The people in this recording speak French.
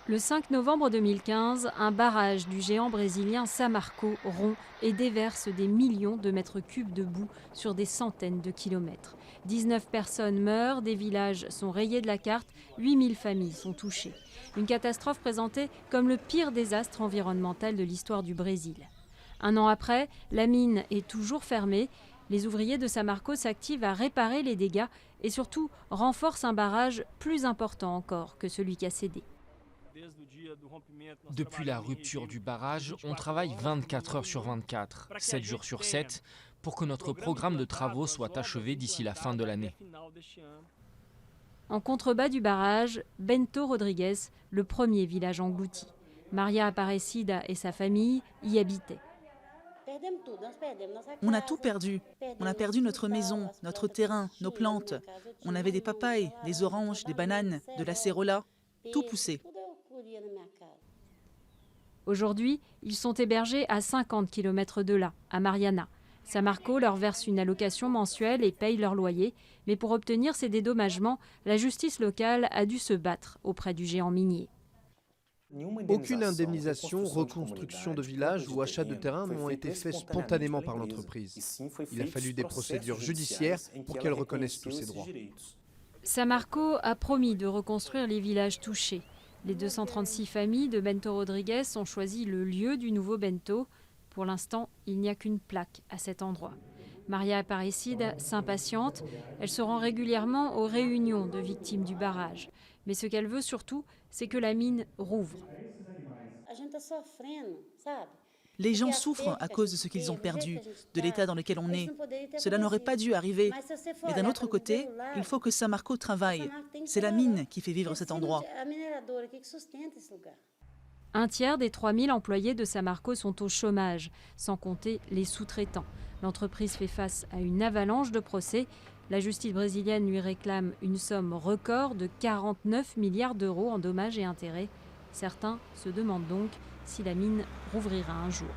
Le 5 novembre 2015, un barrage du géant brésilien Samarco rompt et déverse des millions de mètres cubes de boue sur des centaines de kilomètres. 19 personnes meurent, des villages sont rayés de la carte, 8000 familles sont touchées. Une catastrophe présentée comme le pire désastre environnemental de l'histoire du Brésil. Un an après, la mine est toujours fermée. Les ouvriers de Samarco s'activent à réparer les dégâts et surtout renforcent un barrage plus important encore que celui qui a cédé. Depuis la rupture du barrage, on travaille 24 heures sur 24, 7 jours sur 7, pour que notre programme de travaux soit achevé d'ici la fin de l'année. En contrebas du barrage, Bento Rodrigues, le premier village englouti. Maria Aparecida et sa famille y habitaient. On a tout perdu. On a perdu notre maison, notre terrain, nos plantes. On avait des papayes, des oranges, des bananes, de la cérola, tout poussé. Aujourd'hui, ils sont hébergés à 50 km de là, à Mariana. Samarco leur verse une allocation mensuelle et paye leur loyer. Mais pour obtenir ces dédommagements, la justice locale a dû se battre auprès du géant minier. Aucune indemnisation, reconstruction de village ou achat de terrain n'ont été faits spontanément par l'entreprise. Il a fallu des procédures judiciaires pour qu'elle reconnaisse tous ses droits. Samarco a promis de reconstruire les villages touchés. Les 236 familles de Bento Rodrigues ont choisi le lieu du nouveau Bento. Pour l'instant, il n'y a qu'une plaque à cet endroit. Maria Aparecida s'impatiente. Elle se rend régulièrement aux réunions de victimes du barrage. Mais ce qu'elle veut surtout, c'est que la mine rouvre. Les gens souffrent à cause de ce qu'ils ont perdu, de l'état dans lequel on est. Cela n'aurait pas dû arriver. Mais d'un autre côté, il faut que Samarco travaille. C'est la mine qui fait vivre cet endroit. Un tiers des 3000 employés de Samarco sont au chômage, sans compter les sous-traitants. L'entreprise fait face à une avalanche de procès. La justice brésilienne lui réclame une somme record de 49 milliards d'euros en dommages et intérêts. Certains se demandent donc si la mine rouvrira un jour.